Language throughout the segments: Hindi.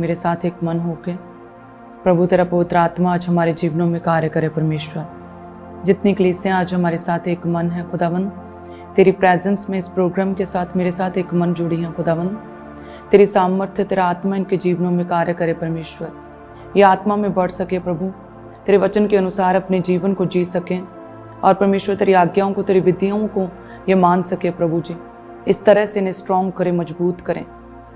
मेरे साथ एक मन होके प्रभु तेरा पवित्र आत्मा आज हमारे जीवनों में कार्य करे। परमेश्वर, जितनी कलीसियाँ आज हमारे साथ एक मन है खुदावन, तेरी प्रेजेंस में इस प्रोग्राम के साथ मेरे साथ एक मन जुड़ी हैं खुदावन। तेरी सामर्थ्य, तेरा आत्मा इनके जीवनों में कार्य करे परमेश्वर। ये आत्मा में बढ़ सके प्रभु, तेरे वचन के अनुसार अपने जीवन को जी सकें और परमेश्वर तेरी आज्ञाओं को, तेरी विधियों को ये मान सके प्रभु जी। इस तरह से इन्हें स्ट्रॉन्ग करें, मजबूत करें।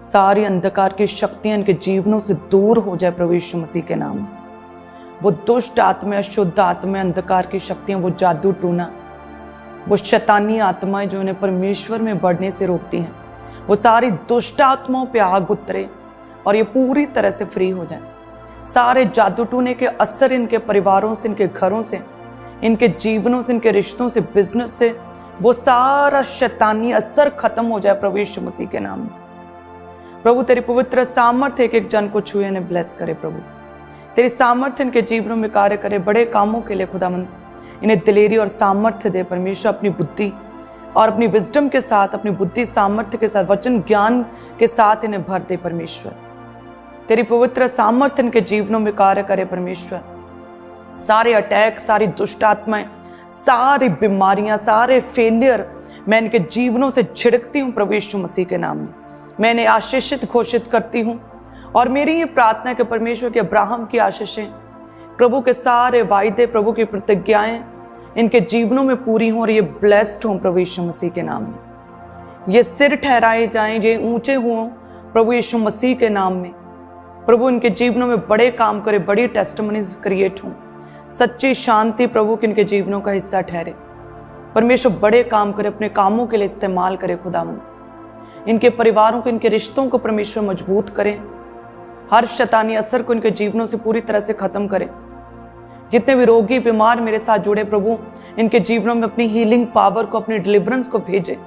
सारी अंधकार की शक्तियां इनके जीवनों से दूर हो जाए प्रभु यीशु मसीह के नाम में। वो दुष्ट आत्मा, शुद्ध आत्मा, अंधकार की शक्तियां, वो जादू टूना, वो शैतानी आत्माएं जो इन्हें परमेश्वर में बढ़ने से रोकती हैं, वो सारी दुष्ट आत्माओं पे आग उतरे और ये पूरी तरह से फ्री हो जाए। सारे जादू टूने के असर इनके परिवारों से, इनके घरों से, इनके जीवनों से, इनके रिश्तों से, बिजनेस से, वो सारा शैतानी असर खत्म हो जाए प्रभु यीशु मसीह के नाम में। प्रभु तेरी पवित्र सामर्थ्य एक एक जन को छुए, इन्हें ब्लेस करे प्रभु। तेरी सामर्थ्य इनके जीवनों में कार्य करे। बड़े कामों के लिए खुदावंद इन्हें दिलेरी और सामर्थ्य दे परमेश्वर। अपनी बुद्धि और अपनी विजडम के साथ, अपनी बुद्धि सामर्थ्य के साथ, वचन ज्ञान के साथ इन्हें भर दे परमेश्वर। तेरी पवित्र सामर्थ्य इनके जीवनों में कार्य करे परमेश्वर। सारे अटैक, सारी दुष्ट आत्माएं, सारी बीमारियां, सारे फेलियर मैं इनके जीवनों से छिड़कती हूँ प्रभु यीशु मसीह के नाम में। मैंने आशीषित घोषित करती हूँ और मेरी ये प्रार्थना है कि परमेश्वर के अब्राहम की आशीषें, प्रभु के सारे वायदे, प्रभु की प्रतिज्ञाएं इनके जीवनों में पूरी हों और ये ब्लेस्ड हों प्रभु यीशु मसीह के नाम में। ये सिर ठहराए जाएं, ये ऊंचे हों प्रभु यीशु मसीह के नाम में। प्रभु इनके जीवनों में बड़े काम करे, बड़ी टेस्टिमनीज क्रिएट हों। सच्ची शांति प्रभु के इनके जीवनों का हिस्सा ठहरे। परमेश्वर बड़े काम करे, अपने कामों के लिए इस्तेमाल करे खुदावंद। इनके परिवारों को, इनके रिश्तों को परमेश्वर मजबूत करें। हर शैतानी असर को इनके जीवनों से पूरी तरह से खत्म करें। जितने भी रोगी, बीमार मेरे साथ जुड़े प्रभु, इनके जीवनों में अपनी हीलिंग पावर को, अपनी डिलीवरेंस को भेजे।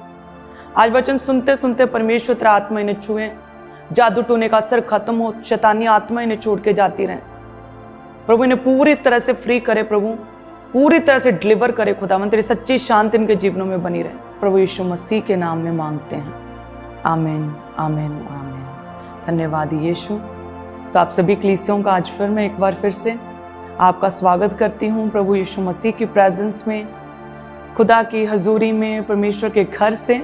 आज वचन सुनते सुनते परमेश्वर तेरा आत्मा इन्हें छुए, जादू टोने का असर खत्म हो, शैतानी आत्मा इन्हें छोड़ के जाती रहे प्रभु। इन्हें पूरी तरह से फ्री करे प्रभु, पूरी तरह से डिलीवर करे खुदावंद। तेरी सच्ची शांति इनके जीवनों में बनी रहे प्रभु यीशु मसीह के नाम में मांगते हैं, आमीन, आमीन, आमीन। धन्यवाद यीशु। तो आप सभी कलीसियों का आज फिर मैं एक बार फिर से आपका स्वागत करती हूँ प्रभु यीशु मसीह की प्रेजेंस में, खुदा की हजूरी में, परमेश्वर के घर से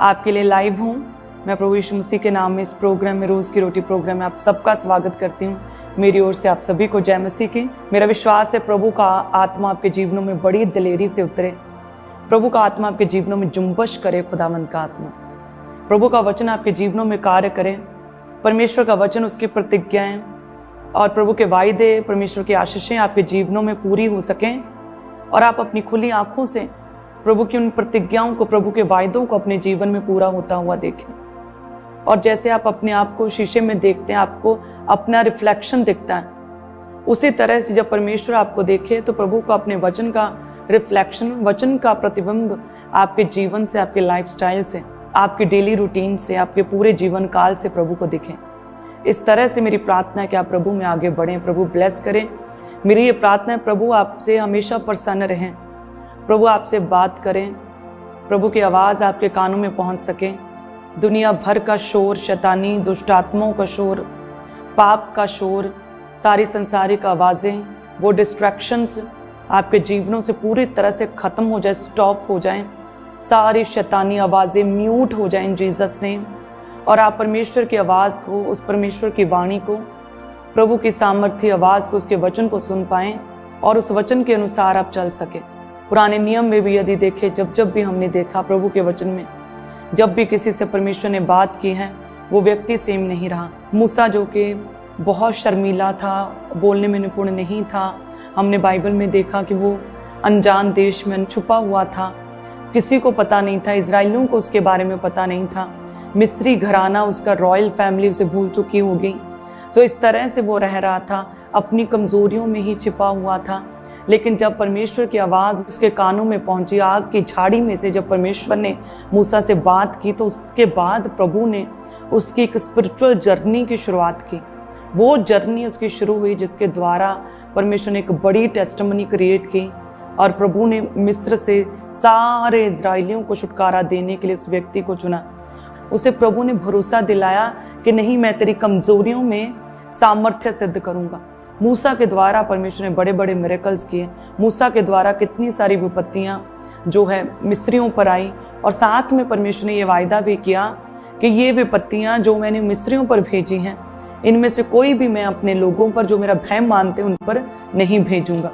आपके लिए लाइव हूँ। मैं प्रभु यीशु मसीह के नाम में इस प्रोग्राम में, रोज़ की रोटी प्रोग्राम में आप सबका स्वागत करती हूँ। मेरी ओर से आप सभी को जय मसीह की। मेरा विश्वास है प्रभु का आत्मा आपके जीवनों में बड़ी दिलेरी से उतरे। प्रभु का आत्मा आपके जीवनों में जुम्बश करे। खुदावंद का आत्मा, प्रभु का वचन आपके जीवनों में कार्य करे। परमेश्वर का वचन, उसकी प्रतिज्ञाएं और प्रभु के वायदे, परमेश्वर की आशीषें आपके जीवनों में पूरी हो सकें और आप अपनी खुली आंखों से प्रभु की उन प्रतिज्ञाओं को, प्रभु के वायदों को अपने जीवन में पूरा होता हुआ देखें। और जैसे आप अपने आप को शीशे में देखते हैं, आपको अपना रिफ्लेक्शन दिखता है, उसी तरह से जब परमेश्वर आपको देखे तो प्रभु का अपने वचन का रिफ्लेक्शन, वचन का प्रतिबिंब आपके जीवन से, आपके लाइफस्टाइल से, आपके डेली रूटीन से, आपके पूरे जीवन काल से प्रभु को दिखें। इस तरह से मेरी प्रार्थना है कि आप प्रभु में आगे बढ़ें, प्रभु ब्लेस करें। मेरी ये प्रार्थना है प्रभु आपसे हमेशा प्रसन्न रहें, प्रभु आपसे बात करें, प्रभु की आवाज़ आपके कानों में पहुंच सके। दुनिया भर का शोर, शैतानी, दुष्ट आत्माओं का शोर, पाप का शोर, सारी संसारिक आवाज़ें, वो डिस्ट्रैक्शंस आपके जीवनों से पूरी तरह से ख़त्म हो जाए, स्टॉप हो जाएं। सारी शैतानी आवाज़ें म्यूट हो जाएं जीसस नेम। और आप परमेश्वर की आवाज़ को, उस परमेश्वर की वाणी को, प्रभु की सामर्थ्य आवाज़ को, उसके वचन को सुन पाएं और उस वचन के अनुसार आप चल सके। पुराने नियम में भी यदि देखें, जब भी हमने देखा प्रभु के वचन में, जब भी किसी से परमेश्वर ने बात की है, वो व्यक्ति सेम नहीं रहा। मूसा जो कि बहुत शर्मीला था, बोलने में निपुण नहीं था, हमने बाइबल में देखा कि वो अनजान देश में छुपा हुआ था, किसी को पता नहीं था, इजराइलियों को उसके बारे में पता नहीं था। मिस्री घराना, उसका रॉयल फैमिली उसे भूल चुकी होगी। तो इस तरह से वो रह रहा था, अपनी कमज़ोरियों में ही छिपा हुआ था। लेकिन जब परमेश्वर की आवाज़ उसके कानों में पहुंची, आग की झाड़ी में से जब परमेश्वर ने मूसा से बात की, तो उसके बाद प्रभु ने उसकी एक स्पिरिचुअल जर्नी की शुरुआत की। वो जर्नी उसकी शुरू हुई जिसके द्वारा परमेश्वर ने एक बड़ी टेस्टिमनी क्रिएट की और प्रभु ने मिस्र से सारे इजराइलियों को छुटकारा देने के लिए उस व्यक्ति को चुना। उसे प्रभु ने भरोसा दिलाया कि नहीं, मैं तेरी कमजोरियों में सामर्थ्य सिद्ध करूंगा। मूसा के द्वारा परमेश्वर ने बड़े बड़े मिरेकल्स किए। मूसा के द्वारा कितनी सारी विपत्तियां जो है मिस्रियों पर आई, और साथ में परमेश्वर ने ये वायदा भी किया कि ये विपत्तियां जो मैंने मिस्रियों पर भेजी हैं, इनमें से कोई भी मैं अपने लोगों पर जो मेरा भय मानते हैं उन पर नहीं भेजूंगा।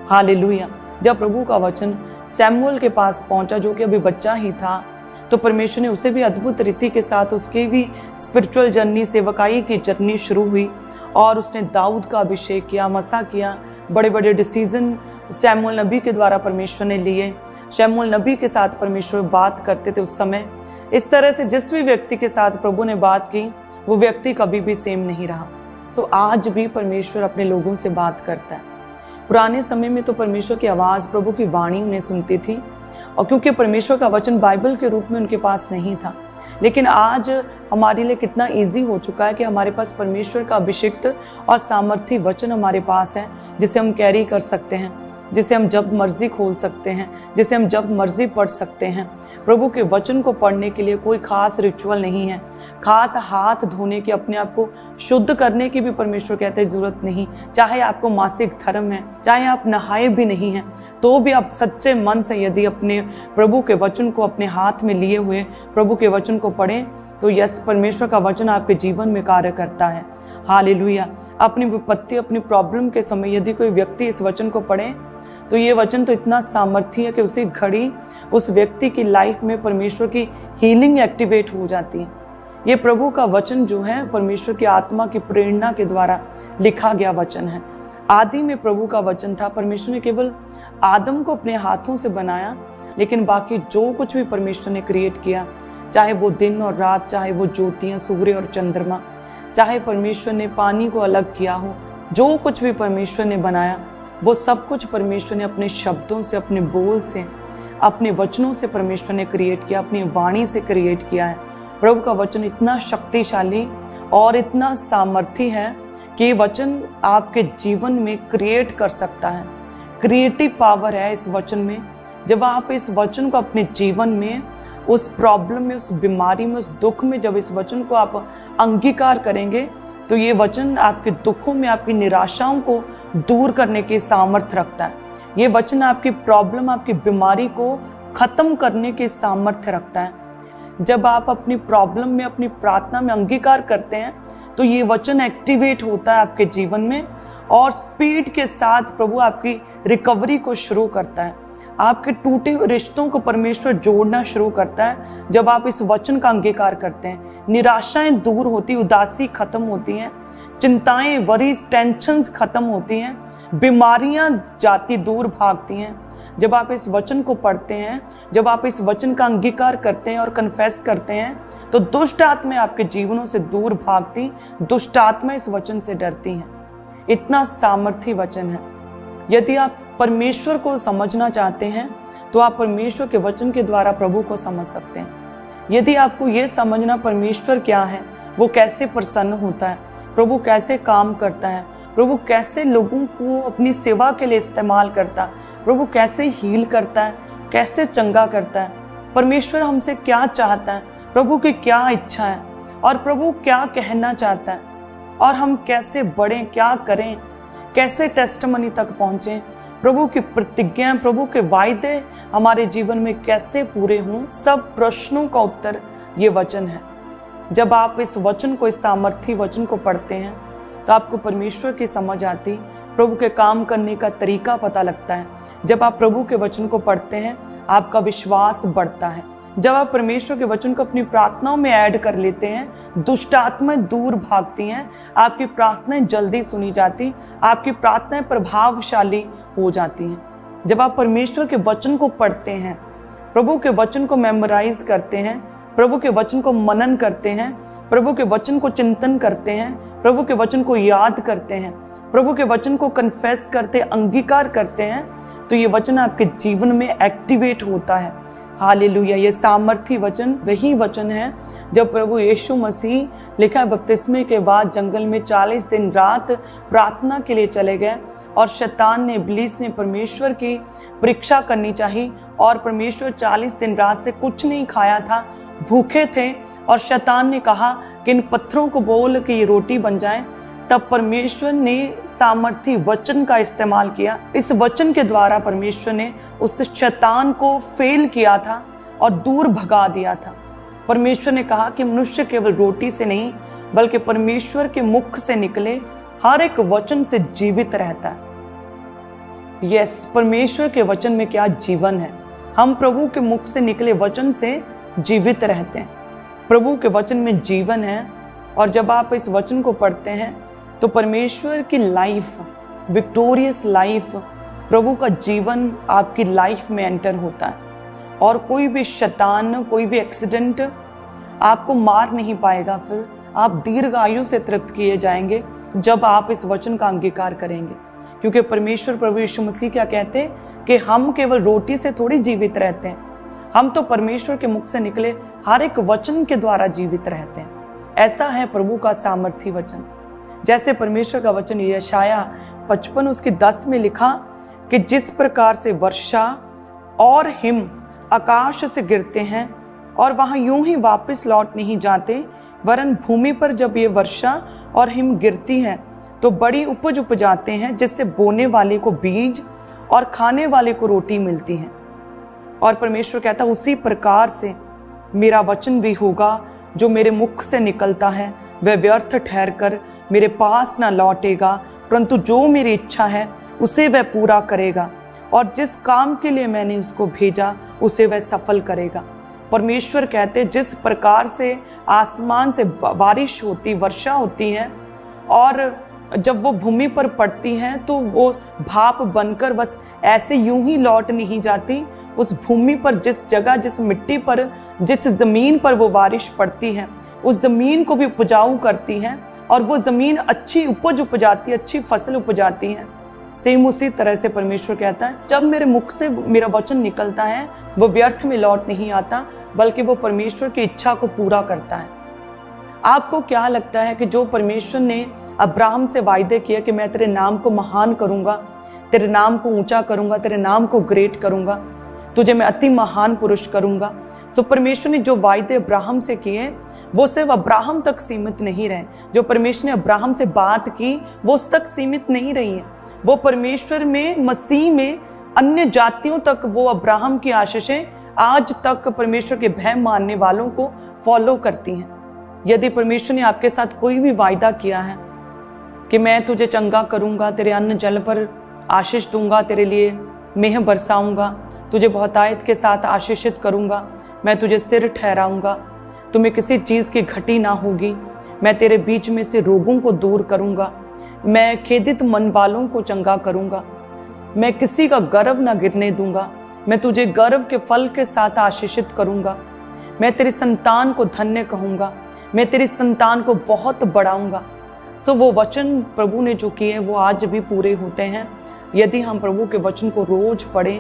हालेलुया। जब प्रभु का वचन सैमुअल के पास पहुंचा, जो कि अभी बच्चा ही था, तो परमेश्वर ने उसे भी अद्भुत रीति के साथ उसकी भी स्पिरिचुअल जर्नी, सेवकाई की जर्नी शुरू हुई, और उसने दाऊद का अभिषेक किया, मसा किया। बड़े बड़े डिसीजन सैमुअल नबी के द्वारा परमेश्वर ने लिए। सैमुअल नबी के साथ परमेश्वर बात करते थे उस समय। इस तरह से जिस भी व्यक्ति के साथ प्रभु ने बात की, वो व्यक्ति कभी भी सेम नहीं रहा। सो आज भी परमेश्वर अपने लोगों से बात करता है। पुराने समय में तो परमेश्वर की आवाज़, प्रभु की वाणी उन्हें सुनती थी, और क्योंकि परमेश्वर का वचन बाइबल के रूप में उनके पास नहीं था। लेकिन आज हमारे लिए कितना इजी हो चुका है कि हमारे पास परमेश्वर का अभिषिक्त और सामर्थी वचन हमारे पास है, जिसे हम कैरी कर सकते हैं, जिसे हम जब मर्जी खोल सकते हैं, जिसे हम जब मर्जी पढ़ सकते हैं। प्रभु के वचन को पढ़ने के लिए कोई खास रिचुअल नहीं है, खास हाथ धोने की, अपने आप को शुद्ध करने की भी परमेश्वर कहते हैं ज़रूरत नहीं। चाहे आपको मासिक धर्म है, चाहे आप नहाए भी नहीं हैं, तो भी आप सच्चे मन से यदि अपने प्रभु के वचन को अपने हाथ में लिए हुए प्रभु के वचन को पढ़ें, तो यस, परमेश्वर का वचन आपके जीवन में कार्य करता है। हालेलुया। अपनी विपत्ति, अपनी प्रॉब्लम के समय यदि कोई व्यक्ति इस वचन को पढ़े, तो ये वचन तो इतना सामर्थ्य है कि उसी घड़ी उस व्यक्ति की लाइफ में परमेश्वर की हीलिंग एक्टिवेट हो जाती है। ये प्रभु का वचन जो है परमेश्वर की आत्मा की प्रेरणा के द्वारा लिखा गया वचन है। आदि में प्रभु का वचन था। परमेश्वर ने केवल आदम को अपने हाथों से बनाया, लेकिन बाकी जो कुछ भी परमेश्वर ने क्रिएट किया, चाहे वो दिन और रात, चाहे वो ज्योतियाँ, सूर्य और चंद्रमा, चाहे परमेश्वर ने पानी को अलग किया हो, जो कुछ भी परमेश्वर ने बनाया, वो सब कुछ परमेश्वर ने अपने शब्दों से, अपने बोल से, अपने वचनों से परमेश्वर ने क्रिएट किया, अपनी वाणी से क्रिएट किया है। प्रभु का वचन इतना शक्तिशाली और इतना सामर्थी है कि वचन आपके जीवन में क्रिएट कर सकता है। क्रिएटिव पावर है इस वचन में। जब आप इस वचन को अपने जीवन में, उस प्रॉब्लम में, उस बीमारी में, उस दुख में, जब इस वचन को आप अंगीकार करेंगे, तो ये वचन आपके दुखों में, आपकी निराशाओं को दूर करने की सामर्थ्य रखता है। ये वचन आपकी प्रॉब्लम, आपकी बीमारी को खत्म करने की सामर्थ्य रखता है। जब आप अपनी प्रॉब्लम में, अपनी प्रार्थना में अंगीकार करते हैं, तो ये वचन एक्टिवेट होता है आपके जीवन में, और स्पीड के साथ प्रभु आपकी रिकवरी को शुरू करता है। आपके टूटे हुए रिश्तों को परमेश्वर जोड़ना शुरू करता है जब आप इस वचन का अंगीकार करते हैं। निराशाएं दूर होती, उदासी खत्म होती हैं, चिंताएं, वरीज, टेंशन्स खत्म होती हैं, बीमारियां जाती, दूर भागती हैं। जब आप इस वचन को पढ़ते हैं, जब आप इस वचन का अंगीकार करते हैं और कन्फेस करते हैं, तो दुष्ट आत्माएं आपके जीवनों से दूर भागती, दुष्ट आत्माएं इस वचन से डरती हैं। इतना सामर्थी वचन है। यदि आप परमेश्वर को समझना चाहते हैं, तो आप परमेश्वर के वचन के द्वारा प्रभु को समझ सकते हैं। यदि आपको ये समझना परमेश्वर क्या है, वो कैसे प्रसन्न होता है, प्रभु कैसे काम करता है, प्रभु कैसे लोगों को अपनी सेवा के लिए इस्तेमाल करता है, प्रभु कैसे हील करता है, कैसे चंगा करता है, परमेश्वर हमसे क्या चाहता है, प्रभु की क्या इच्छा है, और प्रभु क्या कहना चाहता है, और हम कैसे बढ़ें, क्या करें, कैसे टेस्टमनी तक पहुँचें, प्रभु की प्रतिज्ञा, प्रभु के वायदे हमारे जीवन में कैसे पूरे हों, सब प्रश्नों का उत्तर ये वचन है। जब आप इस वचन को, इस सामर्थी वचन को पढ़ते हैं, तो आपको परमेश्वर की समझ आती, प्रभु के काम करने का तरीका पता लगता है। जब आप प्रभु के वचन को पढ़ते हैं, आपका विश्वास बढ़ता है। जब आप परमेश्वर के वचन को अपनी प्रार्थनाओं में ऐड कर लेते हैं, दुष्ट आत्माएं दूर भागती हैं, आपकी प्रार्थनाएं जल्दी सुनी जाती, आपकी प्रार्थनाएं प्रभावशाली हो जाती हैं। जब आप परमेश्वर के वचन को पढ़ते हैं, प्रभु के वचन को मेमोराइज करते हैं, प्रभु के वचन को मनन करते हैं, प्रभु के वचन को चिंतन करते हैं, प्रभु के वचन को याद करते हैं, प्रभु के वचन को कन्फेस करते, अंगीकार करते हैं, तो ये वचन आपके जीवन में एक्टिवेट होता है। हालेलुया। ये सामर्थी वचन वही वचन है जब प्रभु यीशु मसीह, लिखा है, बपतिस्मे के बाद जंगल में 40 दिन रात प्रार्थना के लिए चले गए, और शैतान ने, इब्लीस ने परमेश्वर की परीक्षा करनी चाहिए, और परमेश्वर 40 दिन रात से कुछ नहीं खाया था, भूखे थे और शैतान ने कहा कि इन पत्थरों को बोल कि ये रोटी बन जाए, तब परमेश्वर ने सामर्थी वचन का इस्तेमाल किया। इस वचन के द्वारा परमेश्वर ने उस शैतान को फेल किया था और दूर भगा दिया था। परमेश्वर ने कहा कि मनुष्य केवल रोटी से नहीं बल्कि परमेश्वर के मुख से निकले हर एक वचन से जीवित रहता है। यस, परमेश्वर के वचन में क्या जीवन है। हम प्रभु के मुख से निकले वचन से जीवित रहते हैं। प्रभु के वचन में जीवन है और जब आप इस वचन को पढ़ते हैं तो परमेश्वर की लाइफ, विक्टोरियस लाइफ, प्रभु का जीवन आपकी लाइफ में एंटर होता है और कोई भी शैतान, कोई भी एक्सीडेंट आपको मार नहीं पाएगा। फिर आप दीर्घ आयु से तृप्त किए जाएंगे जब आप इस वचन का अंगीकार करेंगे, क्योंकि परमेश्वर प्रभु यीशु मसीह क्या कहते हैं कि हम केवल रोटी से थोड़ी जीवित रहते हैं, हम तो परमेश्वर के मुख से निकले हर एक वचन के द्वारा जीवित रहते हैं। ऐसा है प्रभु का सामर्थी वचन। जैसे परमेश्वर का वचन यशाया 55 उसकी 10 में लिखा कि जिस प्रकार से वर्षा और हिम आकाश से गिरते हैं और वहां यूं ही वापस लौट नहीं जाते, वरन भूमि पर जब ये वर्षा और हिम गिरती है तो बड़ी उपज उपजाते हैं, जिससे बोने वाले को बीज और खाने वाले को रोटी मिलती है। और परमेश्वर कहता है उसी प्रकार से मेरा वचन भी होगा, जो मेरे मुख से निकलता है वह व्यर्थ ठहर कर मेरे पास ना लौटेगा, परंतु जो मेरी इच्छा है उसे वह पूरा करेगा और जिस काम के लिए मैंने उसको भेजा उसे वह सफल करेगा। परमेश्वर कहते जिस प्रकार से आसमान से बारिश होती, वर्षा होती है और जब वो भूमि पर पड़ती है तो वो भाप बनकर बस ऐसे यूं ही लौट नहीं जाती। उस भूमि पर जिस जगह, जिस मिट्टी पर, जिस जमीन पर वो बारिश पड़ती है उस जमीन को भी उपजाऊ करती है और वो जमीन अच्छी उपज उपजाती है, अच्छी फसल उपजाती है। सेम उसी तरह से परमेश्वर कहता है जब मेरे मुख से मेरा वचन निकलता है वो व्यर्थ में लौट नहीं आता, बल्कि वो परमेश्वर की इच्छा को पूरा करता है। आपको क्या लगता है कि जो परमेश्वर ने अब्राहम से वायदे किया कि मैं तेरे नाम को महान करूंगा, तेरे नाम को ऊंचा करूंगा, तेरे नाम को ग्रेट करूंगा, तुझे मैं अति महान पुरुष करूंगा, तो परमेश्वर ने जो वायदे अब्राहम से किए वो सिर्फ अब्राहम तक सीमित नहीं रहे। जो परमेश्वर ने अब्राहम से बात की वो उस तक सीमित नहीं रही है। वो परमेश्वर में, मसीह में अन्य जातियों तक वो अब्राहम की आशीषें आज तक परमेश्वर के भय मानने वालों को फॉलो करती हैं। यदि परमेश्वर ने आपके साथ कोई भी वायदा किया है कि मैं तुझे चंगा करूंगा, तेरे अन्न जल पर आशीष दूंगा, तेरे लिए मेह बरसाऊंगा, तुझे बहुतायत के साथ आशीषित करूंगा, मैं तुझे सिर ठहराऊंगा, तुम्हें किसी चीज़ की घटी ना होगी, मैं तेरे बीच में से रोगों को दूर करूंगा, मैं खेदित मन वालों को चंगा करूंगा, मैं किसी का गर्व ना गिरने दूंगा, मैं तुझे गर्व के फल के साथ आशीषित करूंगा, मैं तेरी संतान को धन्य कहूंगा, मैं तेरी संतान को बहुत बढ़ाऊंगा। सो वो वचन प्रभु ने जो किए वो आज भी पूरे होते हैं यदि हम प्रभु के वचन को रोज पढ़ें,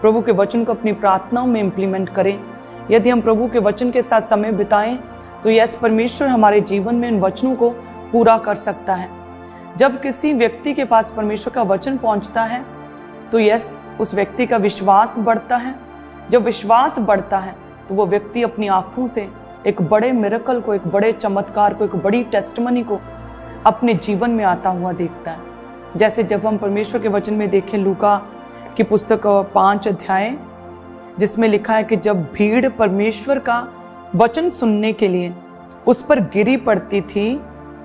प्रभु के वचन को अपनी प्रार्थनाओं में इम्प्लीमेंट करें, यदि हम प्रभु के वचन के साथ समय बिताएं तो यस, परमेश्वर हमारे जीवन में इन वचनों को पूरा कर सकता है। जब किसी व्यक्ति के पास परमेश्वर का वचन पहुंचता है तो यस, उस व्यक्ति का विश्वास बढ़ता है। जब विश्वास बढ़ता है तो वो व्यक्ति अपनी आंखों से एक बड़े मिरेकल को, एक बड़े चमत्कार को, एक बड़ी टेस्टमनी को अपने जीवन में आता हुआ देखता है। जैसे जब हम परमेश्वर के वचन में देखें लूका की पुस्तक 5 अध्याय, जिसमें लिखा है कि जब भीड़ परमेश्वर का वचन सुनने के लिए उस पर गिरी पड़ती थी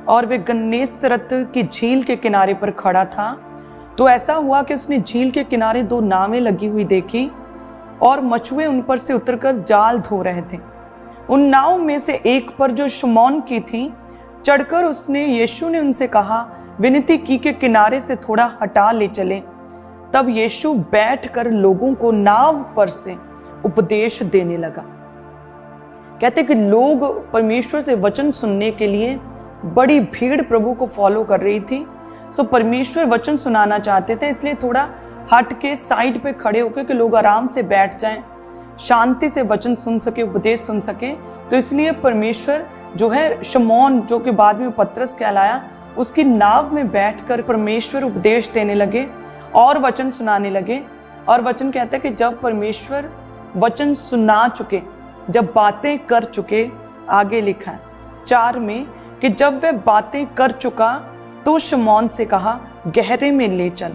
और वे गन्नेसरत की झील के किनारे पर खड़ा था, तो ऐसा हुआ कि उसने झील के किनारे 2 नावें लगी हुई देखी और मछुए उन पर से उतरकर जाल धो रहे थे। उन नाव में से एक पर जो शमौन की थी चढ़कर उसने, यीशु ने उनसे कहा, विनती की कि किनारे से थोड़ा हटा ले चले। तब यीशु बैठकर लोगों को नाव पर से उपदेश देने लगा। कहते कि लोग परमेश्वर से वचन सुनने के लिए बड़ी भीड़ प्रभु को फॉलो कर रही थी। सो परमेश्वर वचन सुनाना चाहते थे, इसलिए थोड़ा हट के साइड पे खड़े होकर कि लोग आराम से बैठ जाएं, शांति से वचन सुन सके, उपदेश सुन सके। तो इसलिए परमेश्वर जो है शमौन, जो कि बाद में पतरस कहलाया, उसकी नाव में बैठकर परमेश्वर उपदेश देने लगे और वचन सुनाने लगे। और वचन कहता है कि जब परमेश्वर वचन सुना चुके, जब बातें कर चुके, आगे लिखा है 4 में कि जब वह बातें कर चुका तो शमौन से कहा गहरे में ले चल।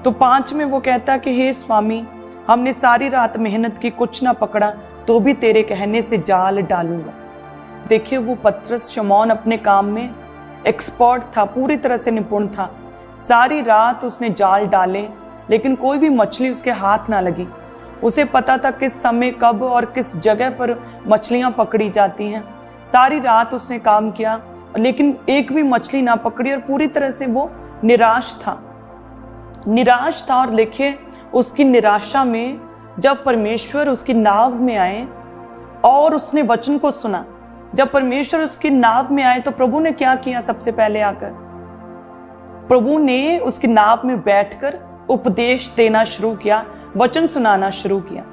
तो 5 में वो कहता कि हे स्वामी, हमने सारी रात मेहनत की, कुछ ना पकड़ा, तो भी तेरे कहने से जाल डालूंगा। देखिए, वो पतरस शमौन अपने काम में एक्सपर्ट था, पूरी तरह से निपुण था। सारी रात उसने जाल डाले लेकिन कोई भी मछली उसके हाथ ना लगी। उसे पता था किस समय, कब और किस जगह पर मछलियां पकड़ी जाती हैं। सारी रात उसने काम किया लेकिन एक भी मछली ना पकड़ी और पूरी तरह से वो निराश था। और देखिए, उसकी निराशा में जब परमेश्वर उसकी नाव में आए और उसने वचन को सुना, जब परमेश्वर उसकी नाव में आए तो प्रभु ने क्या किया? सबसे पहले आकर प्रभु ने उसकी नाव में बैठकर उपदेश देना शुरू किया, वचन सुनाना शुरू किया।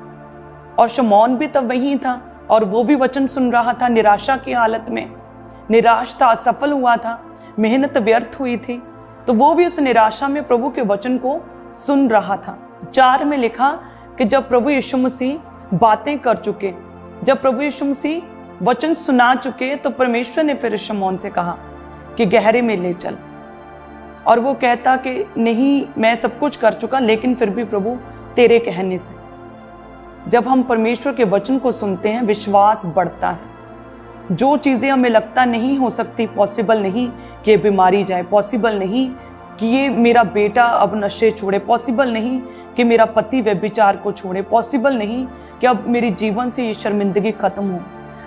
और शमौन भी तब वहीं था और वो भी वचन सुन रहा था, निराशा की हालत में। निराश था, असफल हुआ था, मेहनत व्यर्थ हुई थी, तो वो भी उस निराशा में प्रभु के वचन को सुन रहा था। 4 में लिखा कि जब प्रभु यीशु मसीह बातें कर चुके, जब प्रभु यीशु मसीह वचन सुना चुके, तो परमेश्वर ने फिर शमौन से कहा कि गहरे में ले चल। और वो कहता कि नहीं, मैं सब कुछ कर चुका, लेकिन फिर भी प्रभु तेरे कहने से। जब हम परमेश्वर के वचन को सुनते हैं, विश्वास बढ़ता है। जो चीज़ें हमें लगता नहीं हो सकती, पॉसिबल नहीं कि ये बीमारी जाए, पॉसिबल नहीं कि ये मेरा बेटा अब नशे छोड़े, पॉसिबल नहीं कि मेरा पति व्यभिचार को छोड़े, पॉसिबल नहीं कि अब मेरे जीवन से ये शर्मिंदगी खत्म हो।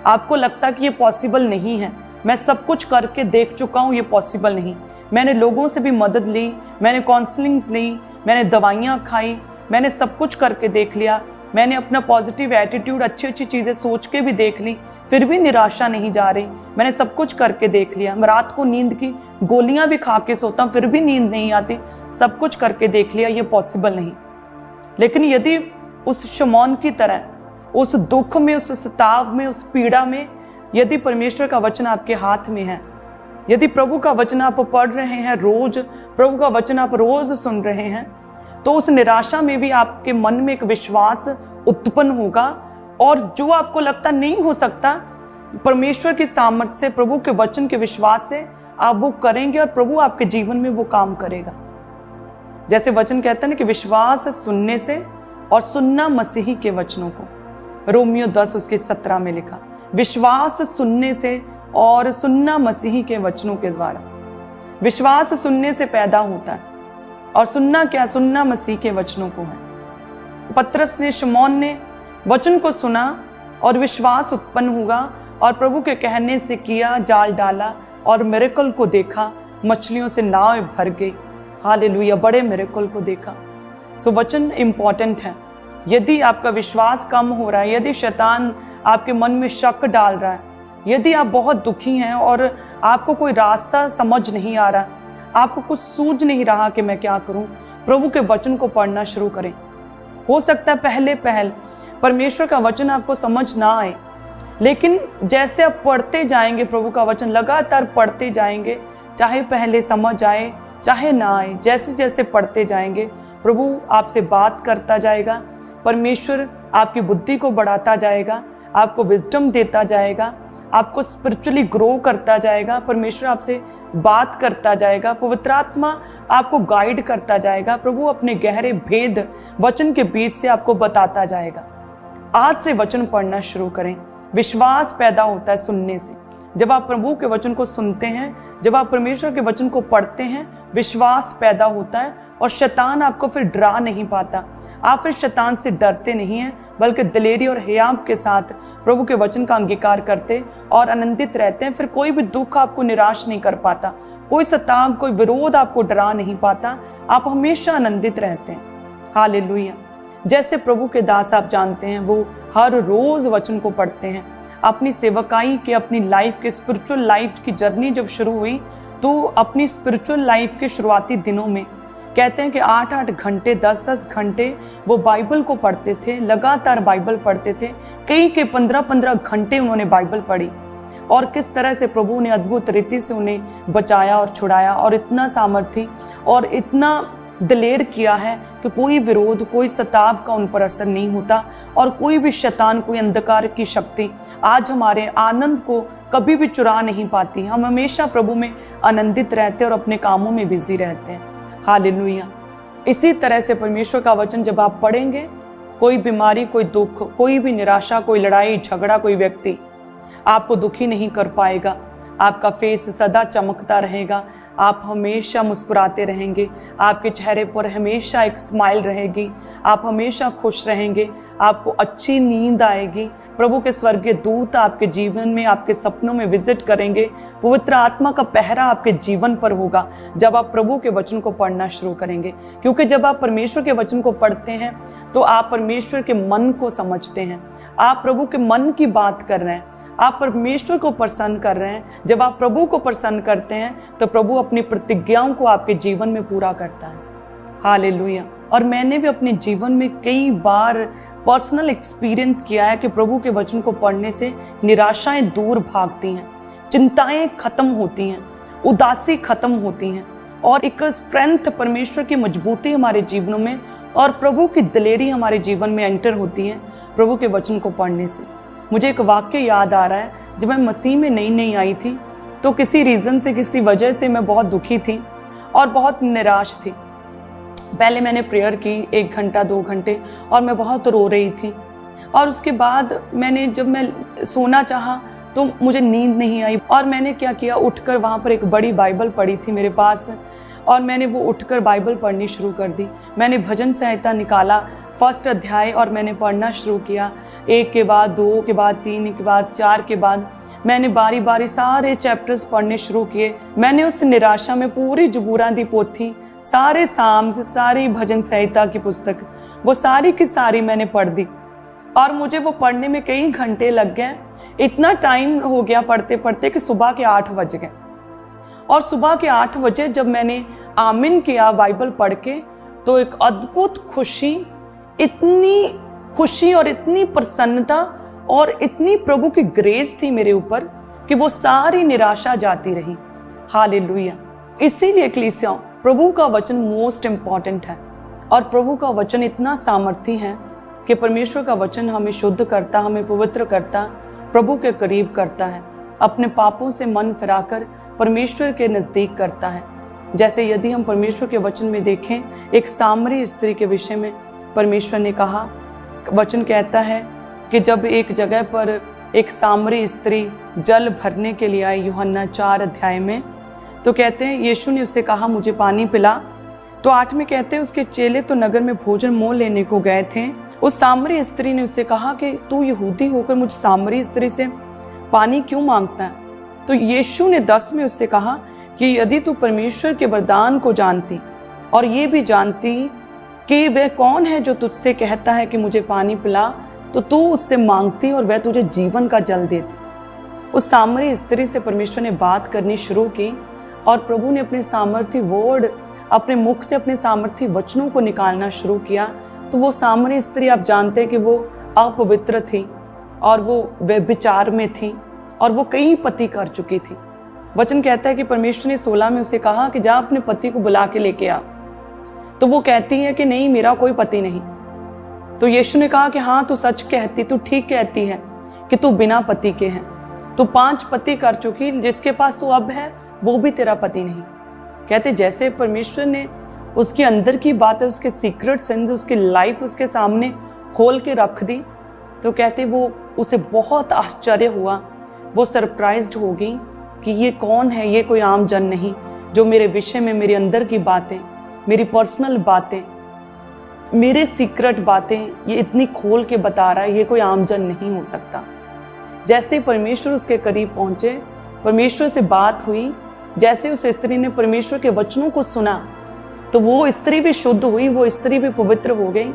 आपको लगता कि ये पॉसिबल नहीं है, मैं सब कुछ करके देख चुका हूँ, ये पॉसिबल नहीं। मैंने लोगों से भी मदद ली, मैंने काउंसलिंग्स ली, मैंने दवाइयाँ खाई, मैंने सब कुछ करके देख लिया, मैंने अपना पॉजिटिव एटीट्यूड, अच्छी अच्छी चीज़ें सोच के भी देख ली, फिर भी निराशा नहीं जा रही। मैंने सब कुछ करके देख लिया, मैं रात को नींद की गोलियां भी खा के सोता हूँ, फिर भी नींद नहीं आती, सब कुछ करके देख लिया, ये पॉसिबल नहीं। लेकिन यदि उस शमौन की तरह उस दुख में, उस सताव में, उस पीड़ा में, यदि परमेश्वर का वचन आपके हाथ में है, यदि प्रभु का वचन आप पढ़ रहे हैं रोज, प्रभु का वचन आप रोज सुन रहे हैं, तो उस निराशा में भी आपके मन में एक विश्वास उत्पन्न होगा। और जो आपको लगता नहीं हो सकता, परमेश्वर की सामर्थ्य से, प्रभु के वचन के विश्वास से आप वो करेंगे और प्रभु आपके जीवन में वो काम करेगा। जैसे वचन कहता है ना कि विश्वास सुनने से, और सुनना मसीही के वचनों को। रोमियो 10 उसके 17 में लिखा, विश्वास सुनने से और सुनना मसीही के वचनों के द्वारा। विश्वास सुनने से पैदा होता है, और सुनना क्या? सुनना मसीह के वचनों को है। पतरस ने, शमौन ने वचन को सुना और विश्वास उत्पन्न हुआ और प्रभु के कहने से किया, जाल डाला और मिरेकल को देखा, मछलियों से नाव भर गई। हालेलुया, बड़े मिरेकल को देखा। सो वचन इंपॉर्टेंट है। यदि आपका विश्वास कम हो रहा है, यदि शैतान आपके मन में शक डाल रहा है, यदि आप बहुत दुखी हैं और आपको कोई रास्ता समझ नहीं आ रहा, आपको कुछ सूझ नहीं रहा कि मैं क्या करूं, प्रभु के वचन को पढ़ना शुरू करें। हो सकता है पहले परमेश्वर का वचन आपको समझ ना आए, लेकिन जैसे आप पढ़ते जाएंगे प्रभु का वचन, लगातार पढ़ते जाएंगे, चाहे पहले समझ आए चाहे ना आए, जैसे जैसे पढ़ते जाएंगे प्रभु आपसे बात करता जाएगा। परमेश्वर आपकी बुद्धि को बढ़ाता जाएगा, आपको विजडम देता जाएगा, आपको स्पिरिचुअली ग्रो करता जाएगा। परमेश्वर आपसे बात करता जाएगा, पवित्र आत्मा आपको गाइड करता जाएगा। प्रभु अपने गहरे भेद वचन के बीच से आपको बताता जाएगा। आज से वचन पढ़ना शुरू करें। विश्वास पैदा होता है सुनने से। जब आप प्रभु के वचन को सुनते हैं, जब आप परमेश्वर के वचन को पढ़ते हैं, विश्वास पैदा होता है और शैतान आपको फिर डरा नहीं पाता। आप फिर शैतान से डरते नहीं हैं, बल्कि दिलेरी और हियाव के साथ प्रभु के वचन का अंगीकार करते और आनंदित रहते हैं। फिर कोई भी दुख आपको निराश नहीं कर पाता, कोई सताव, कोई विरोध आपको डरा नहीं पाता। आप हमेशा आनंदित रहते हैं। हालेलुया। जैसे प्रभु के दास आप जानते हैं, वो हर रोज वचन को पढ़ते हैं। अपनी सेवकाई के, अपनी लाइफ के, स्पिरिचुअल लाइफ की जर्नी जब शुरू हुई, तो अपनी स्पिरिचुअल लाइफ के शुरुआती दिनों में कहते हैं कि 8-8 घंटे, 10-10 घंटे वो बाइबल को पढ़ते थे, लगातार बाइबल पढ़ते थे। कई के 15-15 घंटे उन्होंने बाइबल पढ़ी, और किस तरह से प्रभु ने अद्भुत रीति से उन्हें बचाया और छुड़ाया, और इतना सामर्थ्य और इतना दिलेर किया है कि कोई विरोध, कोई सताव का उन पर असर नहीं होता और कोई भी शैतान, कोई अंधकार की शक्ति आज हमारे आनंद को कभी भी चुरा नहीं पाती। हम हमेशा प्रभु में आनंदित रहते हैं और अपने कामों में बिजी रहते हैं। हालेलुया। इसी तरह से परमेश्वर का वचन जब आप पढ़ेंगे, कोई बीमारी, कोई दुख, कोई भी निराशा, कोई लड़ाई झगड़ा, कोई व्यक्ति आपको दुखी नहीं कर पाएगा। आपका फेस सदा चमकता रहेगा, आप हमेशा मुस्कुराते रहेंगे, आपके चेहरे पर हमेशा एक स्माइल रहेगी, आप हमेशा खुश रहेंगे, आपको अच्छी नींद आएगी। प्रभु के स्वर्गीय दूत आपके जीवन में, आपके सपनों में विजिट करेंगे। पवित्र आत्मा का पहरा आपके जीवन पर होगा जब आप प्रभु के वचन को पढ़ना शुरू करेंगे, क्योंकि जब आप परमेश्वर के वचन को पढ़ते हैं तो आप परमेश्वर के मन को समझते हैं, आप प्रभु के मन की बात कर रहे हैं, आप परमेश्वर को प्रसन्न कर रहे हैं। जब आप प्रभु को प्रसन्न करते हैं तो प्रभु अपनी प्रतिज्ञाओं को आपके जीवन में पूरा करता है। हालेलुया। और मैंने भी अपने जीवन में कई बार पर्सनल एक्सपीरियंस किया है कि प्रभु के वचन को पढ़ने से निराशाएं दूर भागती हैं, चिंताएं खत्म होती हैं, उदासी खत्म होती हैं और एक स्ट्रेंथ, परमेश्वर की मजबूती हमारे जीवनों में और प्रभु की दिलेरी हमारे जीवन में एंटर होती है प्रभु के वचन को पढ़ने से। मुझे एक वाक्य याद आ रहा है, जब मैं मसीह में नई आई थी तो किसी रीज़न से, किसी वजह से मैं बहुत दुखी थी और बहुत निराश थी। पहले मैंने प्रेयर की 1 घंटा 2 घंटे और मैं बहुत रो रही थी और उसके बाद जब मैं सोना चाहा तो मुझे नींद नहीं आई और मैंने क्या किया, उठकर वहाँ पर एक बड़ी बाइबल पड़ी थी मेरे पास और मैंने वो उठकर बाइबल पढ़नी शुरू कर दी। मैंने भजन संहिता निकाला, 1 अध्याय, और मैंने पढ़ना शुरू किया। 1 के बाद 2 के बाद 3 के बाद 4 के बाद मैंने बारी बारी सारे चैप्टर्स पढ़ने शुरू किए। मैंने उस निराशा में पूरी जबूरा दी पोथी, सारे साम्स, सारी भजन संहिता की पुस्तक, वो सारी की सारी मैंने पढ़ दी और मुझे वो पढ़ने में कई घंटे लग गए। इतना टाइम हो गया पढ़ते पढ़ते कि सुबह के 8 बज गए और सुबह के 8 बजे जब मैंने आमीन किया बाइबल पढ़ के, तो एक अद्भुत खुशी, इतनी खुशी और इतनी प्रसन्नता और इतनी प्रभु की ग्रेस थी मेरे ऊपर कि वो सारी निराशा जाती रही। हालेलुया। इसीलिए एक्लीसिया, प्रभु का वचन मोस्ट इम्पॉर्टेंट है और प्रभु का वचन इतना सामर्थी है कि परमेश्वर का वचन हमें शुद्ध करता, हमें पवित्र करता, प्रभु के करीब करता है, अपने पापों से मन फिराकर परमेश्वर के नज़दीक करता है। जैसे यदि हम परमेश्वर के वचन में देखें, एक सामरी स्त्री के विषय में परमेश्वर ने कहा, वचन कहता है कि जब एक जगह पर एक सामरी स्त्री जल भरने के लिए आई, यूहन्ना 4 अध्याय में, तो कहते हैं यीशु ने उससे कहा मुझे पानी पिला। तो 8 में कहते हैं उसके चेले तो नगर में भोजन मोल लेने को गए थे। उस सामरी स्त्री ने उससे कहा कि तू यहूदी होकर मुझ सामरी स्त्री से पानी क्यों मांगता है? तो यीशु ने 10 में उससे कहा कि यदि तू परमेश्वर के वरदान को जानती और ये भी जानती कि वह कौन है जो तुझसे कहता है कि मुझे पानी पिला, तो तू उससे मांगती और वह तुझे जीवन का जल देती। उस सामरी स्त्री से परमेश्वर ने बात करनी शुरू की और प्रभु ने अपने सामर्थी वर्ड, अपने मुख से अपने सामर्थी वचनों को निकालना शुरू किया। तो वो सामरी स्त्री, आप जानते हैं कि वो अपवित्र थी और वो व्यभिचार में थी और वो कई पति कर चुकी थी। वचन कहता है कि परमेश्वर ने 16 में उसे कहा कि जा अपने पति को बुला के लेके आ। तो वो कहती है कि नहीं, मेरा कोई पति नहीं। तो यीशु ने कहा कि हाँ, तू सच कहती, तू ठीक कहती है कि तू बिना पति के है, तू 5 पति कर चुकी, जिसके पास तू अब है वो भी तेरा पति नहीं। कहते जैसे परमेश्वर ने उसके अंदर की बातें, उसके सीक्रेट सेंस, उसकी लाइफ उसके सामने खोल के रख दी, तो कहते वो उसे बहुत आश्चर्य हुआ, वो सरप्राइज्ड हो गई कि ये कौन है, ये कोई आम जन नहीं जो मेरे विषय में, मेरे अंदर की बातें, मेरी पर्सनल बातें, मेरे सीक्रेट बातें ये इतनी खोल के बता रहा है, ये कोई आम जन नहीं हो सकता। जैसे परमेश्वर उसके करीब पहुंचे, परमेश्वर से बात हुई, जैसे उस स्त्री ने परमेश्वर के वचनों को सुना, तो वो स्त्री भी शुद्ध हुई, वो स्त्री भी पवित्र हो गई।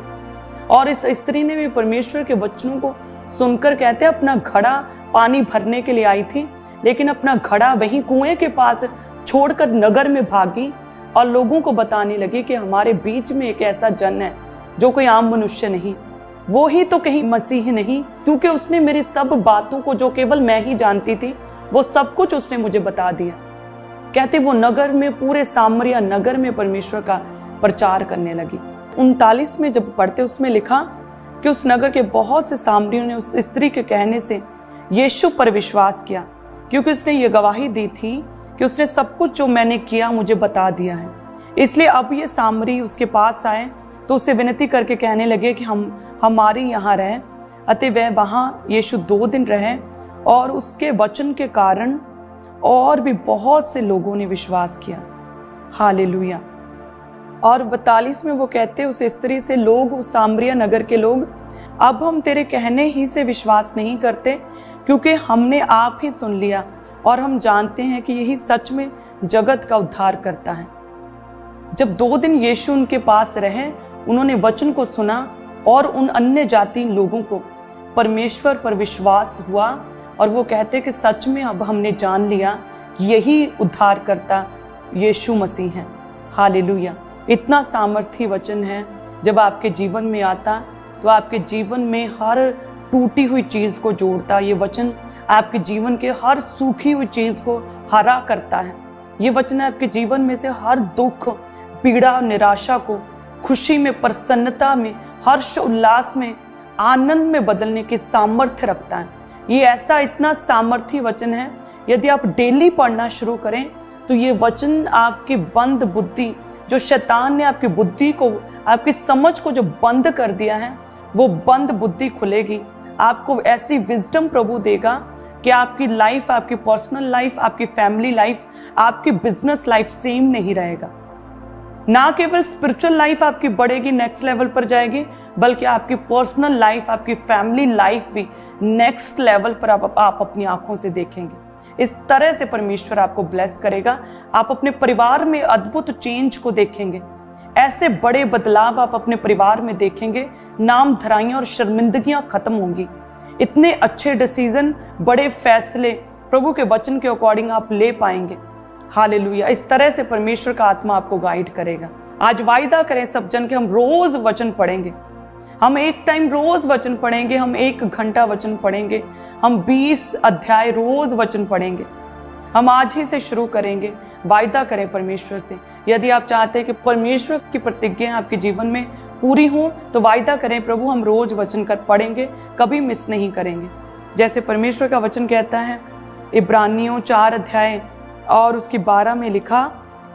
और इस स्त्री ने भी परमेश्वर के वचनों को सुनकर, कहते हैं, अपना घड़ा पानी भरने के लिए आई थी, लेकिन अपना घड़ा वहीं कुएं के पास छोड़कर नगर में भागी और लोगों को बताने लगी कि हमारे बीच में एक ऐसा जन है जो कोई आम मनुष्य नहीं, वो ही तो कहीं मसीह नहीं, क्योंकि उसने मेरी सब बातों को, जो केवल मैं ही जानती थी, वो सब कुछ उसने मुझे बता दिया। कहते वो नगर में, पूरे सामरिया नगर में परमेश्वर का प्रचार करने लगी। 39 में जब पढ़ते उसमें लिखा कि उस नगर के बहुत से सामरियों ने उस स्त्री के कहने से यीशु पर विश्वास किया, क्योंकि उसने ये गवाही दी थी कि उसने सब कुछ जो मैंने किया मुझे बता दिया है। इसलिए अब ये सामरी उसके पास आए तो उसे विनती करके कहने लगे कि हमारे यहाँ रहे। अतः वह वहाँ यीशु 2 दिन रहे और उसके वचन के कारण और भी बहुत से लोगों ने विश्वास किया। हालेलुया। और 42 में वो कहते उस स्त्री से, लोग, उस सामरिया नगर के लोग, अब हम तेरे कहने ही से विश्वास नहीं करते, क्योंकि हमने आप ही सुन लिया और हम जानते हैं कि यही सच में जगत का उद्धार करता है। जब 2 दिन यीशु उनके पास रहे, उन्होंने वचन को सुना और उन अन्य जाति लोगों को परमेश्वर पर विश्वास हुआ और वो कहते कि सच में अब हमने जान लिया कि यही उद्धारकर्ता यीशु मसीह है। हालेलुया। इतना सामर्थी वचन है, जब आपके जीवन में आता तो आपके जीवन में हर टूटी हुई चीज़ को जोड़ता। ये वचन आपके जीवन के हर सूखी हुई चीज़ को हरा करता है। ये वचन आपके जीवन में से हर दुख, पीड़ा, निराशा को खुशी में, प्रसन्नता में, हर्ष उल्लास में, आनंद में बदलने की सामर्थ्य रखता है। ये ऐसा इतना सामर्थी वचन है, यदि आप डेली पढ़ना शुरू करें तो ये वचन आपकी बंद बुद्धि, जो शैतान ने आपकी बुद्धि को, आपकी समझ को जो बंद कर दिया है, वो बंद बुद्धि खुलेगी। आपको ऐसी विजडम प्रभु देगा कि आपकी लाइफ, आपकी पर्सनल लाइफ, आपकी फैमिली लाइफ, आपकी बिजनेस लाइफ सेम नहीं रहेगा। ना केवल स्पिरिचुअल लाइफ आपकी बढ़ेगी, नेक्स्ट लेवल पर जाएगी, बल्कि आपकी पर्सनल लाइफ, आपकी फैमिली लाइफ भी नेक्स्ट लेवल पर आप अपनी आंखों से देखेंगे। इस तरह से परमेश्वर आपको ब्लेस करेगा। आप अपने परिवार में अद्भुत चेंज को देखेंगे। ऐसे बड़े बदलाव आप अपने परिवार में देखेंगे। नाम धराइयां और शर्मिंदगियां खत्म होंगी। इतने अच्छे डिसीजन, बड़े फैसले प्रभु के वचन के अकॉर्डिंग आप ले पाएंगे। हालेलुया। इस तरह से परमेश्वर का आत्मा आपको गाइड करेगा। आज वायदा करें सब जन के हम रोज वचन पढ़ेंगे। हम एक टाइम रोज वचन पढ़ेंगे, हम 1 घंटा वचन पढ़ेंगे, हम 20 अध्याय रोज वचन पढ़ेंगे। हम आज ही से शुरू करेंगे। वायदा करें परमेश्वर से। यदि आप चाहते हैं कि परमेश्वर की प्रतिज्ञा आपके जीवन में पूरी हो, तो वायदा करें, प्रभु हम रोज वचन कर पढ़ेंगे, कभी मिस नहीं करेंगे। जैसे परमेश्वर का वचन कहता है इब्रानियों 4 अध्याय और उसकी 12 में लिखा,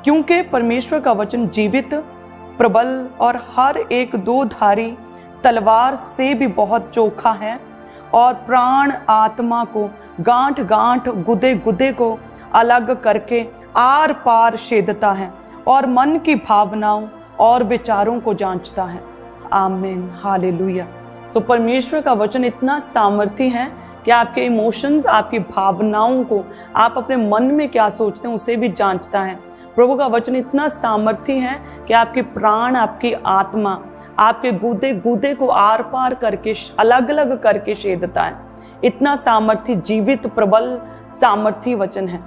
क्योंकि परमेश्वर का वचन जीवित, प्रबल और हर एक 2 धारी तलवार से भी बहुत चोखा है और प्राण आत्मा को, गांठ गांठ, गुदे गुदे को अलग करके आर पार छेदता है और मन की भावनाओं और विचारों को जांचता है। आमीन। हालेलुया। सो परमेश्वर का वचन इतना सामर्थी है कि आपके इमोशंस, आपकी भावनाओं को, आप अपने मन में क्या सोचते हैं उसे भी जांचता है। प्रभु का वचन इतना सामर्थी है कि आपके प्राण, आपकी आत्मा, आपके गुदे गुदे को आर पार करके, अलग अलग करके छेदता है। इतना सामर्थी, जीवित, प्रबल, सामर्थी वचन है।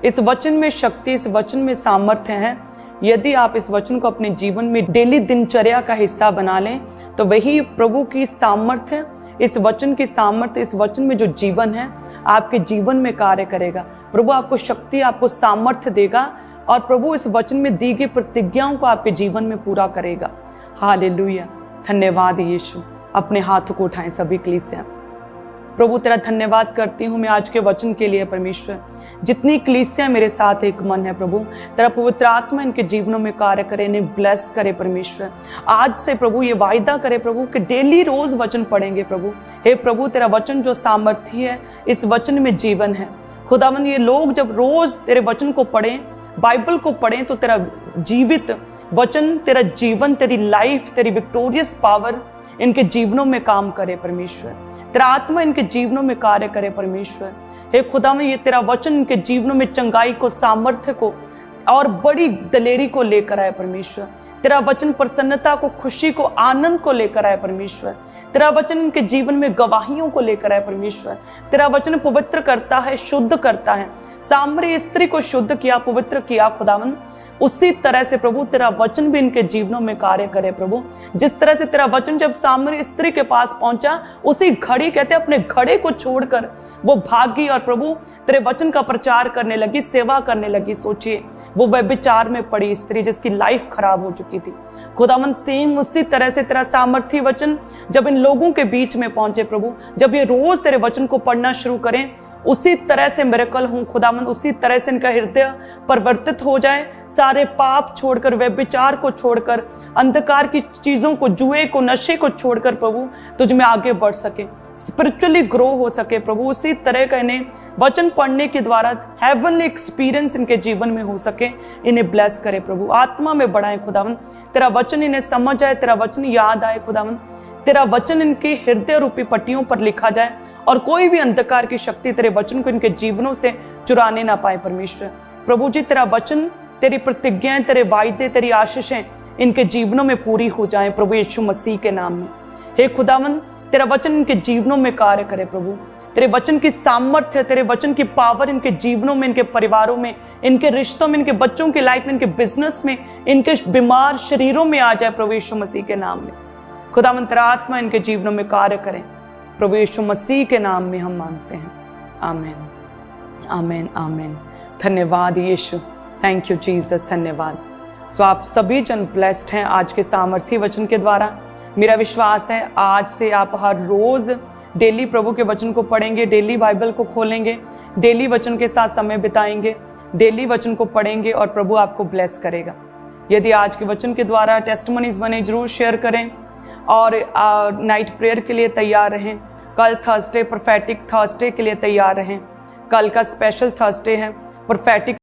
इस वचन में शक्ति, इस वचन में सामर्थ्य है। यदि आप इस वचन को अपने जीवन में डेली दिनचर्या का हिस्सा बना लें, तो वही प्रभु की सामर्थ्य, इस वचन की सामर्थ्य, इस वचन में जो जीवन है, आपके जीवन में कार्य करेगा। प्रभु आपको शक्ति, आपको सामर्थ्य देगा और प्रभु इस वचन में दी गई प्रतिज्ञाओं को आपके जीवन में पूरा करेगा। हालेलुया। धन्यवाद यीशु। अपने हाथों को उठाएं सभी कलीसिया। प्रभु तेरा धन्यवाद करती हूँ मैं आज के वचन के लिए परमेश्वर। जितनी कलीसिया मेरे साथ एक मन है प्रभु, तेरा पवित्र आत्मा इनके जीवनों में कार्य करे, इन्हें ब्लेस करे परमेश्वर। आज से प्रभु ये वायदा करे प्रभु कि डेली रोज वचन पढ़ेंगे प्रभु। हे प्रभु तेरा वचन जो सामर्थी है, इस वचन में जीवन है। खुदावंद ये लोग जब रोज तेरे वचन को पढ़ें, बाइबल को पढ़ें, तो तेरा जीवित वचन, तेरा जीवन, तेरी लाइफ, तेरी विक्टोरियस पावर इनके जीवनों में काम करे परमेश्वर। तेरा आत्मा इनके जीवनों में कार्य करे परमेश्वर। हे खुदा में ये तेरा वचन इनके जीवनों में चंगाई को, सामर्थ्य को और बड़ी दलेरी को लेकर आए परमेश्वर। तेरा वचन प्रसन्नता को, खुशी को, आनंद को लेकर आए परमेश्वर। तेरा वचन इनके जीवन में गवाहियों को लेकर आए परमेश्वर। तेरा वचन पवित्र करता है, शुद्ध करता है। सामरी स्त्री को शुद्ध किया, पवित्र किया खुदावन। उसी तरह से प्रभु तेरा वचन भी इनके जीवनों में कार्य करे प्रभु। जिस तरह से तेरा वचन जब सामरी स्त्री के पास पहुंचा, उसी घड़ी कहते अपने घड़े को छोड़कर वो भागी और प्रभु तेरे वचन का प्रचार करने लगी, सेवा करने लगी। सोचिए वो व्यभिचार में पड़ी स्त्री जिसकी लाइफ खराब हो चुकी थी। खुदावंद सेम उसी तरह से तेरा सामर्थी वचन जब इन लोगों के बीच में पहुंचे प्रभु, जब ये रोज तेरे वचन को पढ़ना शुरू करें, उसी तरह से मिरेकल हूं खुदावंद, उसी तरह से इनका हृदय परिवर्तित हो जाए। सारे पाप छोड़कर, व्यभिचार को छोड़कर, अंधकार की चीजों को, जुए को, नशे को छोड़कर प्रभु तुझ में आगे बढ़ सके, स्पिरिचुअली ग्रो हो सके प्रभु। उसी तरह का इन्हें वचन पढ़ने के द्वारा हेवनली एक्सपीरियंस इनके जीवन में हो सके। इन्हें ब्लेस करे प्रभु, आत्मा में बढ़ाए खुदावंद। तेरा वचन इन्हें समझ आए, तेरा वचन याद आए खुदावंद। तेरा वचन इनके हृदय रूपी पट्टियों पर लिखा जाए और कोई भी अंधकार की शक्ति तेरे वचन को इनके जीवनों से चुराने ना पाए परमेश्वर। प्रभु जी तेरा वचन, तेरी प्रतिज्ञाएं, तेरे वायदे, तेरी आशीषें इनके जीवनों में पूरी हो जाएं प्रभु यीशु मसीह के नाम में। हे खुदावंद तेरा वचन इनके जीवनों में कार्य करे प्रभु। तेरे वचन की सामर्थ्य, तेरे वचन की पावर इनके जीवनों में, इनके परिवारों में, इनके रिश्तों में, इनके बच्चों की लाइफ में, इनके बिजनेस में, इनके बीमार शरीरों में आ जाए प्रभु यीशु मसीह के नाम में। खुदावंद तेरा आत्मा इनके जीवनों में कार्य करें प्रभु यीशु मसीह के नाम में हम मांगते हैं। आमीन, आमीन, आमीन। धन्यवाद यीशु, थैंक यू जीसस, धन्यवाद। सो आप सभी जन ब्लेस्ड हैं आज के सामर्थी वचन के द्वारा। मेरा विश्वास है आज से आप हर रोज डेली प्रभु के वचन को पढ़ेंगे, डेली बाइबल को खोलेंगे, डेली वचन के साथ समय बिताएंगे, डेली वचन को पढ़ेंगे और प्रभु आपको ब्लेस करेगा। यदि आज के वचन के द्वारा टेस्टिमनीज बने, जरूर शेयर करें और नाइट प्रेयर के लिए तैयार रहें। कल थर्सडे प्रोफेटिक थर्सडे के लिए तैयार रहें। कल का स्पेशल थर्सडे है, प्रोफेटिक